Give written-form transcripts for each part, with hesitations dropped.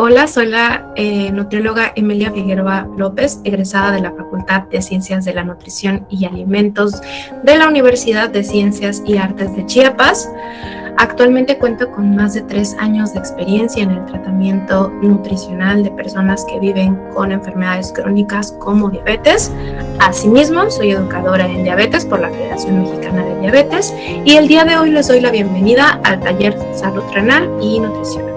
Hola, soy la nutrióloga Emilia Figueroa López, egresada de la Facultad de Ciencias de la Nutrición y Alimentos de la Universidad de Ciencias y Artes de Chiapas. Actualmente cuento con más de 3 años de experiencia en el tratamiento nutricional de personas que viven con enfermedades crónicas como diabetes. Asimismo, soy educadora en diabetes por la Federación Mexicana de Diabetes y el día de hoy les doy la bienvenida al taller Salud Renal y Nutrición.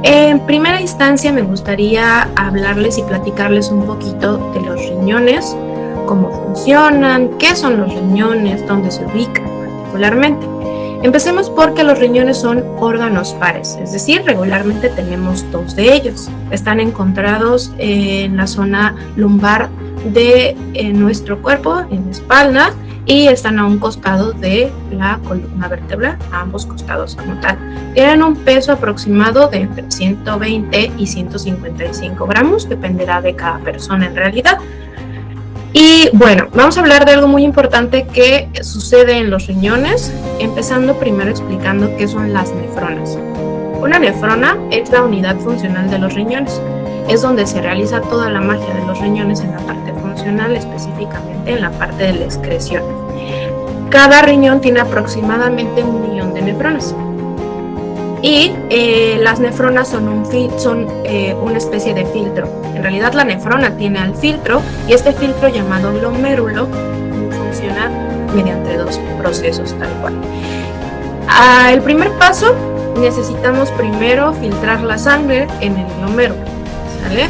En primera instancia me gustaría hablarles y platicarles un poquito de los riñones, cómo funcionan, qué son los riñones, dónde se ubican particularmente. Empecemos porque los riñones son órganos pares, es decir, regularmente tenemos 2 de ellos. Están encontrados en la zona lumbar de nuestro cuerpo, en la espalda, y están a un costado de la columna vertebral, a ambos costados como tal. Tienen un peso aproximado de entre 120 y 155 gramos, dependerá de cada persona en realidad. Y bueno, vamos a hablar de algo muy importante que sucede en los riñones, empezando primero explicando qué son las nefronas. Una nefrona es la unidad funcional de los riñones, es donde se realiza toda la magia de los riñones en la parte funcional, específicamente en la parte de la excreción. Cada riñón tiene aproximadamente 1 millón de nefronas. Y las nefronas son una especie de filtro. En realidad la nefrona tiene al filtro y este filtro llamado glomérulo funciona mediante 2 procesos tal cual. El primer paso, necesitamos primero filtrar la sangre en el glomérulo, ¿sale?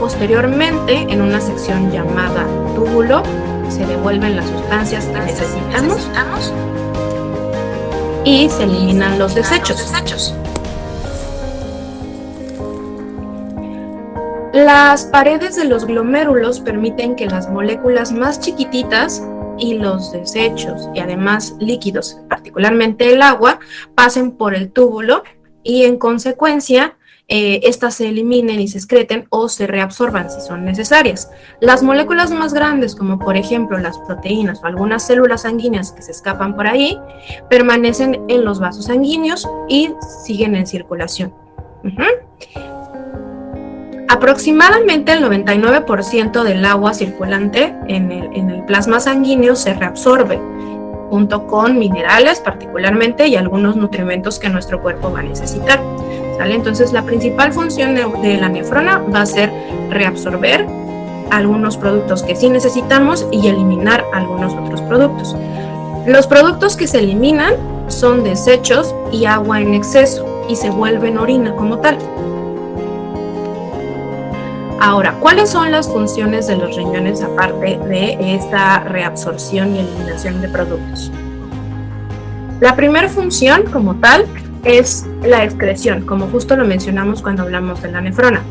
Posteriormente, en una sección llamada túbulo, se devuelven las sustancias que necesitamos y se eliminan los desechos. Las paredes de los glomérulos permiten que las moléculas más chiquititas y los desechos y además líquidos, particularmente el agua, pasen por el túbulo y en consecuencia estas se eliminen y se excreten o se reabsorban si son necesarias. Las moléculas más grandes, como por ejemplo las proteínas o algunas células sanguíneas que se escapan por ahí, permanecen en los vasos sanguíneos y siguen en circulación. Aproximadamente el 99% del agua circulante en el plasma sanguíneo se reabsorbe, junto con minerales particularmente y algunos nutrimentos que nuestro cuerpo va a necesitar. ¿Sale? Entonces la principal función de la nefrona va a ser reabsorber algunos productos que sí necesitamos y eliminar algunos otros productos. Los productos que se eliminan son desechos y agua en exceso y se vuelven orina como tal. Ahora, ¿cuáles son las funciones de los riñones aparte de esta reabsorción y eliminación de productos? La primera función como tal es la excreción, como justo lo mencionamos cuando hablamos de la nefrona.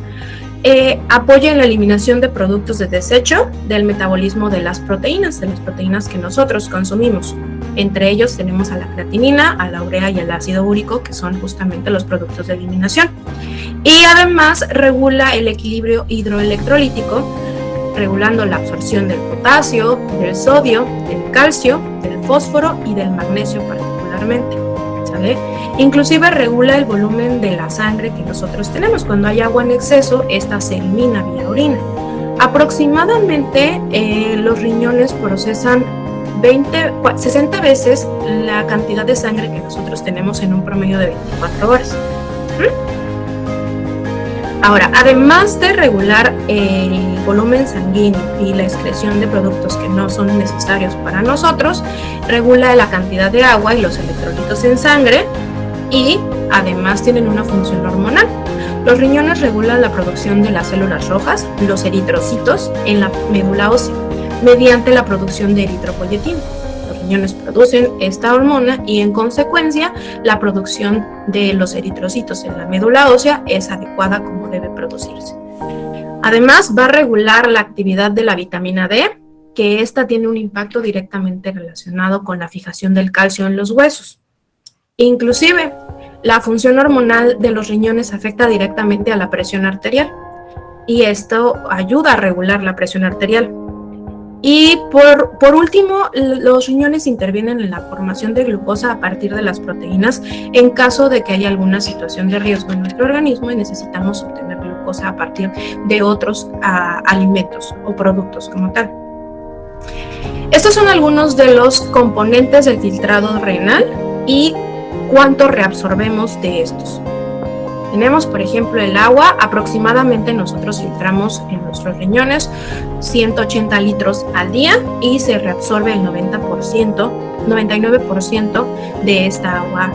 Apoya en la eliminación de productos de desecho del metabolismo de las proteínas que nosotros consumimos. Entre ellos tenemos a la creatinina, a la urea y al ácido úrico, que son justamente los productos de eliminación. Y además regula el equilibrio hidroelectrolítico, regulando la absorción del potasio, del sodio, del calcio, del fósforo y del magnesio particularmente. ¿Sale? Inclusive regula el volumen de la sangre que nosotros tenemos. Cuando hay agua en exceso, esta se elimina vía orina. Aproximadamente los riñones procesan 60 veces la cantidad de sangre que nosotros tenemos en un promedio de 24 horas. Ahora, además de regular el volumen sanguíneo y la excreción de productos que no son necesarios para nosotros, regula la cantidad de agua y los electrolitos en sangre y además tienen una función hormonal. Los riñones regulan la producción de las células rojas, los eritrocitos, en la médula ósea, mediante la producción de eritropoyetina. Los riñones producen esta hormona y en consecuencia la producción de los eritrocitos en la médula ósea es adecuada como debe producirse. Además va a regular la actividad de la vitamina D, que esta tiene un impacto directamente relacionado con la fijación del calcio en los huesos. Inclusive la función hormonal de los riñones afecta directamente a la presión arterial y esto ayuda a regular la presión arterial. Y por último, los riñones intervienen en la formación de glucosa a partir de las proteínas en caso de que haya alguna situación de riesgo en nuestro organismo y necesitamos obtener glucosa a partir de otros alimentos o productos como tal. Estos son algunos de los componentes del filtrado renal y cuánto reabsorbemos de estos. Tenemos, por ejemplo, el agua. Aproximadamente nosotros filtramos en nuestros riñones 180 litros al día y se reabsorbe el 99% de esta agua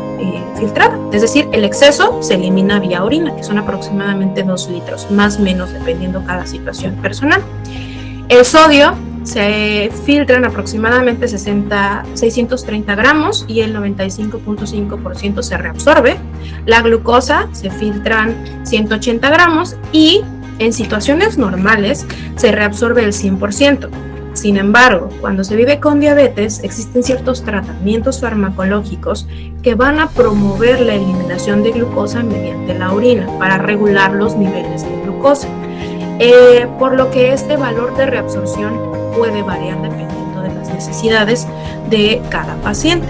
filtrada. Es decir, el exceso se elimina vía orina, que son aproximadamente 2 litros, más o menos dependiendo cada situación personal. El sodio se filtran aproximadamente 630 gramos y el 95.5% se reabsorbe. La glucosa se filtran 180 gramos y en situaciones normales se reabsorbe el 100%. Sin embargo, cuando se vive con diabetes, existen ciertos tratamientos farmacológicos que van a promover la eliminación de glucosa mediante la orina para regular los niveles de glucosa. Por lo que este valor de reabsorción puede variar dependiendo de las necesidades de cada paciente.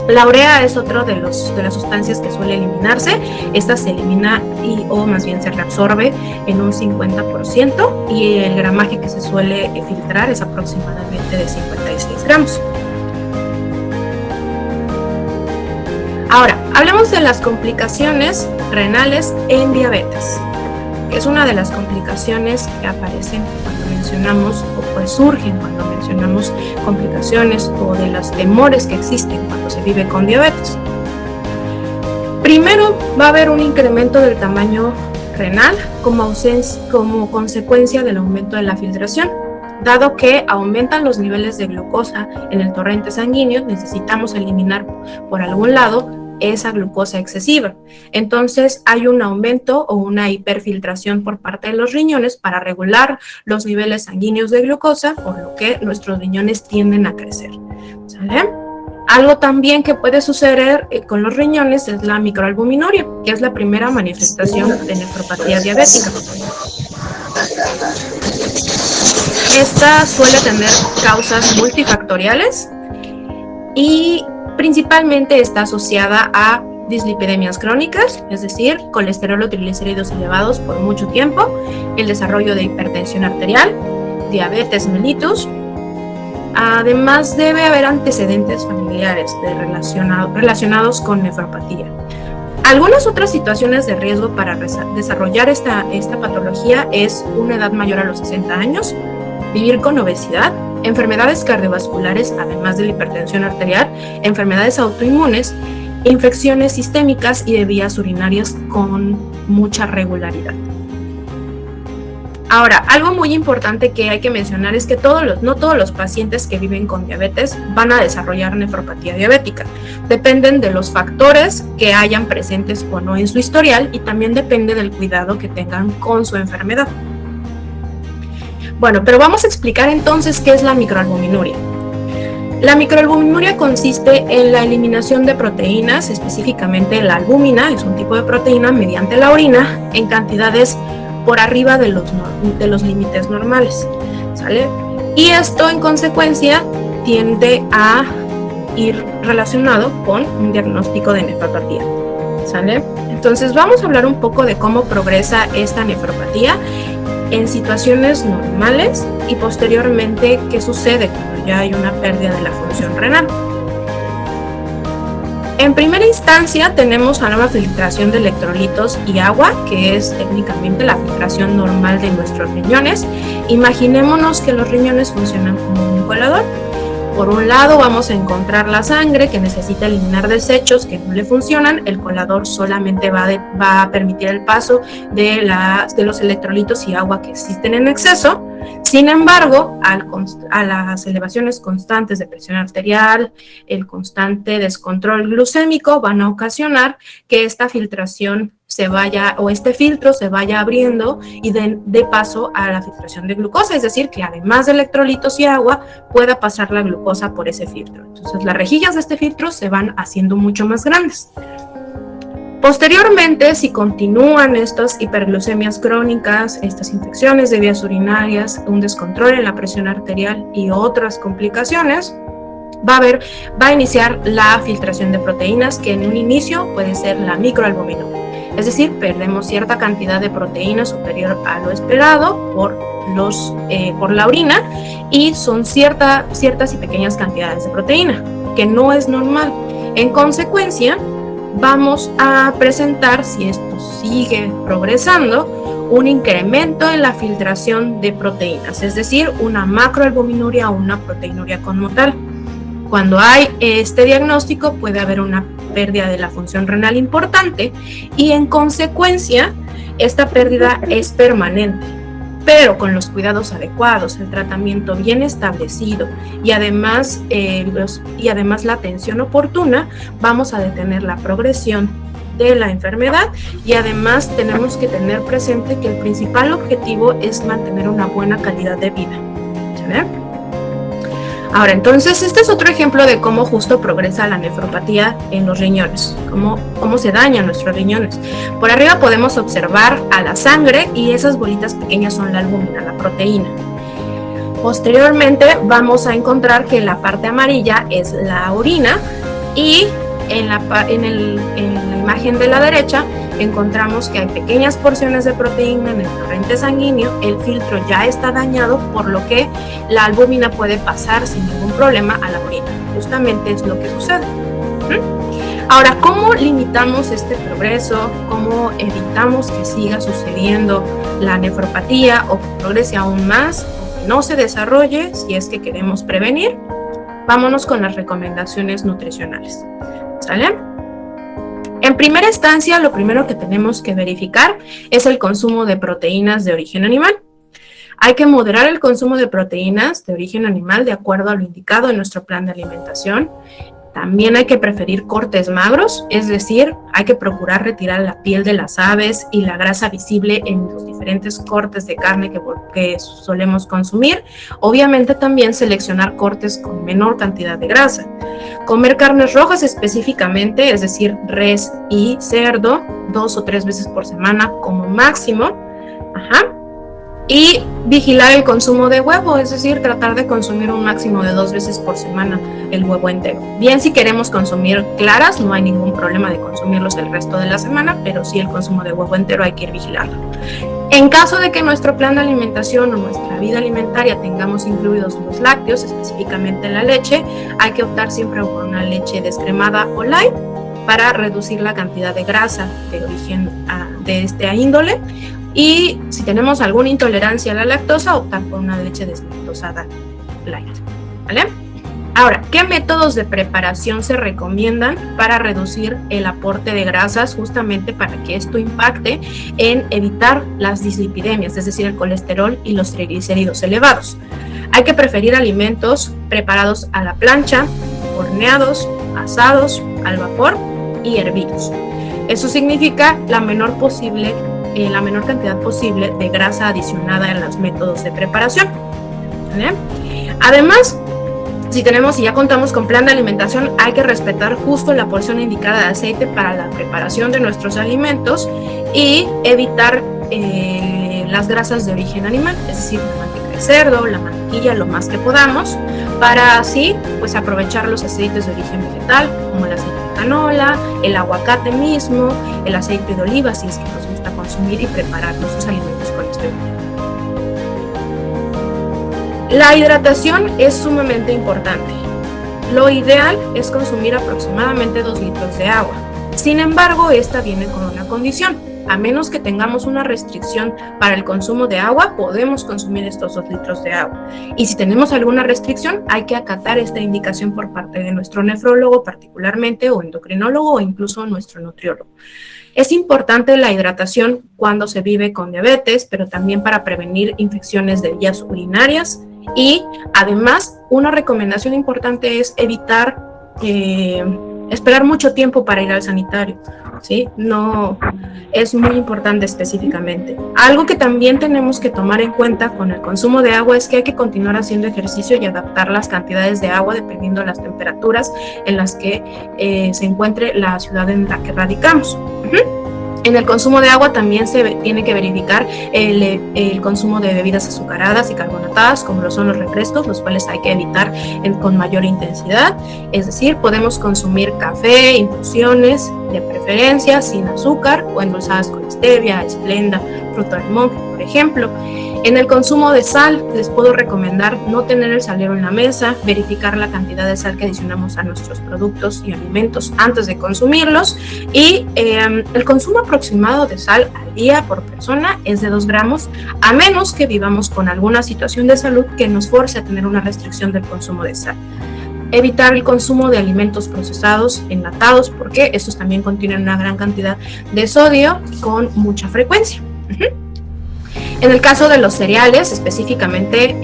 La urea es otro de las sustancias que suele eliminarse. Esta se elimina o más bien se reabsorbe en un 50% y el gramaje que se suele filtrar es aproximadamente de 56 gramos. Ahora, hablemos de las complicaciones renales en diabetes. Es una de las complicaciones que aparecen cuando mencionamos o pues surgen cuando mencionamos complicaciones o de los temores que existen cuando se vive con diabetes. Primero va a haber un incremento del tamaño renal como consecuencia del aumento de la filtración. Dado que aumentan los niveles de glucosa en el torrente sanguíneo, necesitamos eliminar por algún lado esa glucosa excesiva. Entonces hay un aumento o una hiperfiltración por parte de los riñones para regular los niveles sanguíneos de glucosa, por lo que nuestros riñones tienden a crecer. ¿Sale? Algo también que puede suceder con los riñones es la microalbuminuria, que es la primera manifestación de nefropatía diabética. Esta suele tener causas multifactoriales y principalmente está asociada a dislipidemias crónicas, es decir, colesterol o triglicéridos elevados por mucho tiempo, el desarrollo de hipertensión arterial, diabetes mellitus. Además, debe haber antecedentes familiares relacionados con nefropatía. Algunas otras situaciones de riesgo para desarrollar esta patología es una edad mayor a los 60 años, vivir con obesidad, enfermedades cardiovasculares, además de la hipertensión arterial, enfermedades autoinmunes, infecciones sistémicas y de vías urinarias con mucha regularidad. Ahora, algo muy importante que hay que mencionar es que no todos los pacientes que viven con diabetes van a desarrollar nefropatía diabética. Dependen de los factores que hayan presentes o no en su historial y también depende del cuidado que tengan con su enfermedad. Bueno, pero vamos a explicar entonces qué es la microalbuminuria. La microalbuminuria consiste en la eliminación de proteínas, específicamente la albúmina, es un tipo de proteína mediante la orina en cantidades por arriba de los límites normales, ¿sale? Y esto en consecuencia tiende a ir relacionado con un diagnóstico de nefropatía, ¿sale? Entonces vamos a hablar un poco de cómo progresa esta nefropatía en situaciones normales y posteriormente qué sucede cuando ya hay una pérdida de la función renal. En primera instancia tenemos la nueva filtración de electrolitos y agua, que es técnicamente la filtración normal de nuestros riñones. Imaginémonos que los riñones funcionan como un colador. Por un lado vamos a encontrar la sangre que necesita eliminar desechos que no le funcionan. El colador solamente va a permitir el paso de los electrolitos y agua que existen en exceso. Sin embargo, a las elevaciones constantes de presión arterial, el constante descontrol glucémico van a ocasionar que esta filtración este filtro se vaya abriendo y dé paso a la filtración de glucosa, es decir, que además de electrolitos y agua pueda pasar la glucosa por ese filtro. Entonces las rejillas de este filtro se van haciendo mucho más grandes. Posteriormente, si continúan estas hiperglucemias crónicas, estas infecciones de vías urinarias, un descontrol en la presión arterial y otras complicaciones, va a iniciar la filtración de proteínas, que en un inicio puede ser la microalbuminuria. Es decir, perdemos cierta cantidad de proteína superior a lo esperado por la orina, y son ciertas y pequeñas cantidades de proteína, que no es normal. En consecuencia, vamos a presentar, si esto sigue progresando, un incremento en la filtración de proteínas, es decir, una macroalbuminuria o una proteinuria como tal. Cuando hay este diagnóstico, puede haber una pérdida de la función renal importante, y en consecuencia esta pérdida es permanente. Pero con los cuidados adecuados, el tratamiento bien establecido y además la atención oportuna, vamos a detener la progresión de la enfermedad, y además tenemos que tener presente que el principal objetivo es mantener una buena calidad de vida. ¿Sí? Ahora, entonces, este es otro ejemplo de cómo justo progresa la nefropatía en los riñones, cómo se dañan nuestros riñones. Por arriba podemos observar a la sangre, y esas bolitas pequeñas son la albúmina, la proteína. Posteriormente vamos a encontrar que la parte amarilla es la orina, y en la imagen de la derecha encontramos que hay pequeñas porciones de proteína en el torrente sanguíneo. El filtro ya está dañado, por lo que la albúmina puede pasar sin ningún problema a la orina. Justamente es lo que sucede. Ahora, ¿cómo limitamos este progreso? ¿Cómo evitamos que siga sucediendo la nefropatía, o que progrese aún más, o que no se desarrolle, si es que queremos prevenir? Vámonos con las recomendaciones nutricionales. ¿Sale? En primera instancia, lo primero que tenemos que verificar es el consumo de proteínas de origen animal. Hay que moderar el consumo de proteínas de origen animal de acuerdo a lo indicado en nuestro plan de alimentación. También hay que preferir cortes magros, es decir, hay que procurar retirar la piel de las aves y la grasa visible en los diferentes cortes de carne que solemos consumir. Obviamente también seleccionar cortes con menor cantidad de grasa. Comer carnes rojas específicamente, es decir, res y cerdo, 2 o 3 veces por semana como máximo. Y vigilar el consumo de huevo, es decir, tratar de consumir un máximo de 2 veces por semana el huevo entero. Bien, si queremos consumir claras, no hay ningún problema de consumirlos el resto de la semana, pero sí el consumo de huevo entero hay que ir vigilando. En caso de que nuestro plan de alimentación o nuestra vida alimentaria tengamos incluidos los lácteos, específicamente la leche, hay que optar siempre por una leche descremada o light para reducir la cantidad de grasa de origen de esta índole. Y si tenemos alguna intolerancia a la lactosa, optar por una leche deslactosada light. ¿Vale? Ahora, ¿qué métodos de preparación se recomiendan para reducir el aporte de grasas, justamente para que esto impacte en evitar las dislipidemias, es decir, el colesterol y los triglicéridos elevados? Hay que preferir alimentos preparados a la plancha, horneados, asados, al vapor y hervidos. Eso significa la menor cantidad posible de grasa adicionada en los métodos de preparación. ¿Vale? Además, si ya contamos con plan de alimentación, hay que respetar justo la porción indicada de aceite para la preparación de nuestros alimentos y evitar las grasas de origen animal, es decir, la manteca de cerdo, la mantequilla, lo más que podamos, para así pues aprovechar los aceites de origen vegetal, como el aceite de canola, el aguacate mismo, el aceite de oliva, si es que nos gusta consumir y preparar nuestros alimentos con este útil. La hidratación es sumamente importante. Lo ideal es consumir aproximadamente 2 litros de agua. Sin embargo, esta viene con una condición. A menos que tengamos una restricción para el consumo de agua, podemos consumir estos 2 litros de agua. Y si tenemos alguna restricción, hay que acatar esta indicación por parte de nuestro nefrólogo particularmente, o endocrinólogo, o incluso nuestro nutriólogo. Es importante la hidratación cuando se vive con diabetes, pero también para prevenir infecciones de vías urinarias. Y además, una recomendación importante es evitar esperar mucho tiempo para ir al sanitario, ¿sí? No es muy importante específicamente. Algo que también tenemos que tomar en cuenta con el consumo de agua es que hay que continuar haciendo ejercicio y adaptar las cantidades de agua dependiendo de las temperaturas en las que se encuentre la ciudad en la que radicamos. En el consumo de agua también se tiene que verificar el consumo de bebidas azucaradas y carbonatadas, como lo son los refrescos, los cuales hay que evitar con mayor intensidad. Es decir, podemos consumir café, infusiones, de preferencia sin azúcar o endulzadas con stevia, esplenda, fruto del monje, por ejemplo. En el consumo de sal, les puedo recomendar no tener el salero en la mesa, verificar la cantidad de sal que adicionamos a nuestros productos y alimentos antes de consumirlos, y el consumo aproximado de sal al día por persona es de 2 gramos, a menos que vivamos con alguna situación de salud que nos force a tener una restricción del consumo de sal. Evitar el consumo de alimentos procesados, enlatados, porque estos también contienen una gran cantidad de sodio con mucha frecuencia. En el caso de los cereales, específicamente,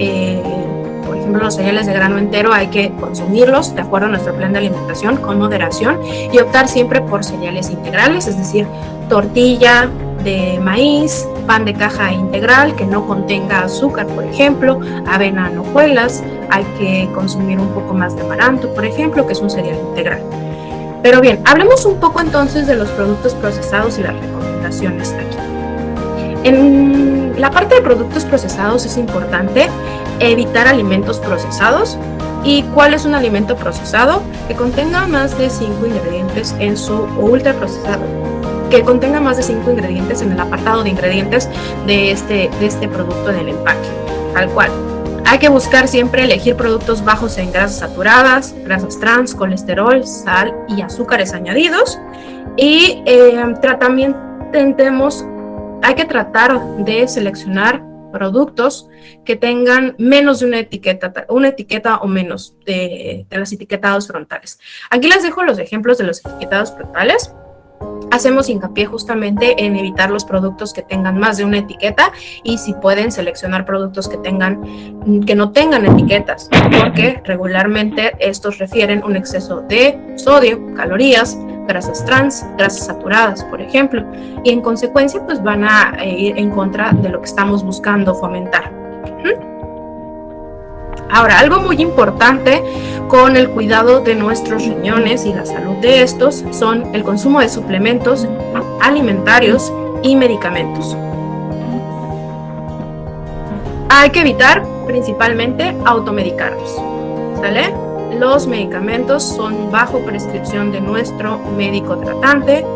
por ejemplo, los cereales de grano entero hay que consumirlos de acuerdo a nuestro plan de alimentación con moderación y optar siempre por cereales integrales, es decir, tortilla de maíz, pan de caja integral que no contenga azúcar, por ejemplo, avena en hojuelas, hay que consumir un poco más de amaranto, por ejemplo, que es un cereal integral. Pero bien, hablemos un poco entonces de los productos procesados y las recomendaciones aquí. En la parte de productos procesados es importante evitar alimentos procesados. ¿Y cuál es un alimento procesado? Que contenga más de 5 ingredientes en su ultraprocesado, que contenga más de 5 ingredientes en el apartado de ingredientes de este producto del empaque, tal cual. Hay que buscar siempre elegir productos bajos en grasas saturadas, grasas trans, colesterol, sal y azúcares añadidos. Y también hay que tratar de seleccionar productos que tengan menos de una etiqueta o menos de los etiquetados frontales. Aquí les dejo los ejemplos de los etiquetados frontales. Hacemos hincapié justamente en evitar los productos que tengan más de una etiqueta y si pueden seleccionar productos que no tengan etiquetas, porque regularmente estos refieren un exceso de sodio, calorías, grasas trans, grasas saturadas, por ejemplo, y en consecuencia pues van a ir en contra de lo que estamos buscando fomentar. Ahora, algo muy importante con el cuidado de nuestros riñones y la salud de estos son el consumo de suplementos alimentarios y medicamentos. Hay que evitar principalmente automedicarnos, ¿sale? Los medicamentos son bajo prescripción de nuestro médico tratante,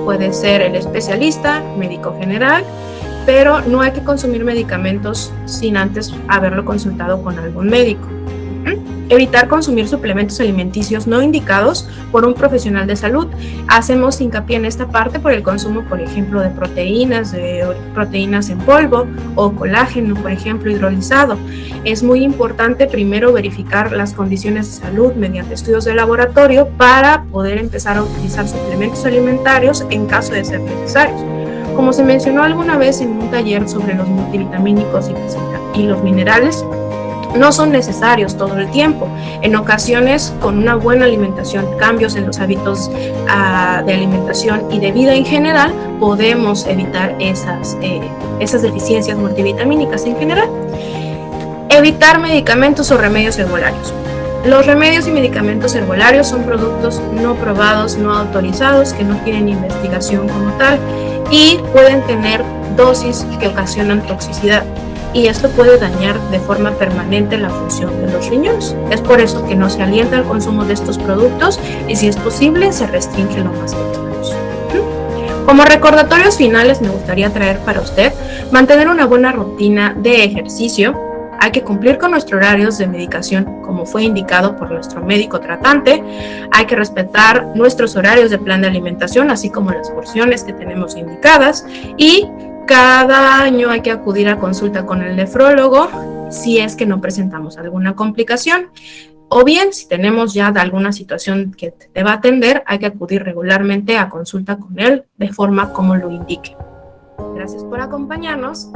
puede ser el especialista, médico general, pero no hay que consumir medicamentos sin antes haberlo consultado con algún médico. Evitar consumir suplementos alimenticios no indicados por un profesional de salud. Hacemos hincapié en esta parte por el consumo, por ejemplo, de proteínas en polvo o colágeno, por ejemplo, hidrolizado. Es muy importante primero verificar las condiciones de salud mediante estudios de laboratorio para poder empezar a utilizar suplementos alimentarios en caso de ser necesarios. Como se mencionó alguna vez en un taller sobre los multivitamínicos y los minerales, no son necesarios todo el tiempo. En ocasiones, con una buena alimentación, cambios en los hábitos de alimentación y de vida en general, podemos evitar esas deficiencias multivitamínicas en general. Evitar medicamentos o remedios herbolarios. Los remedios y medicamentos herbolarios son productos no probados, no autorizados, que no tienen investigación como tal y pueden tener dosis que ocasionan toxicidad. Y esto puede dañar de forma permanente la función de los riñones. Es por eso que no se alienta el consumo de estos productos y si es posible se restringe lo más que podamos. Como recordatorios finales me gustaría traer para usted mantener una buena rutina de ejercicio. Hay que cumplir con nuestros horarios de medicación como fue indicado por nuestro médico tratante. Hay que respetar nuestros horarios de plan de alimentación, así como las porciones que tenemos indicadas. Y cada año hay que acudir a consulta con el nefrólogo si es que no presentamos alguna complicación. O bien, si tenemos ya alguna situación que te va a atender, hay que acudir regularmente a consulta con él de forma como lo indique. Gracias por acompañarnos.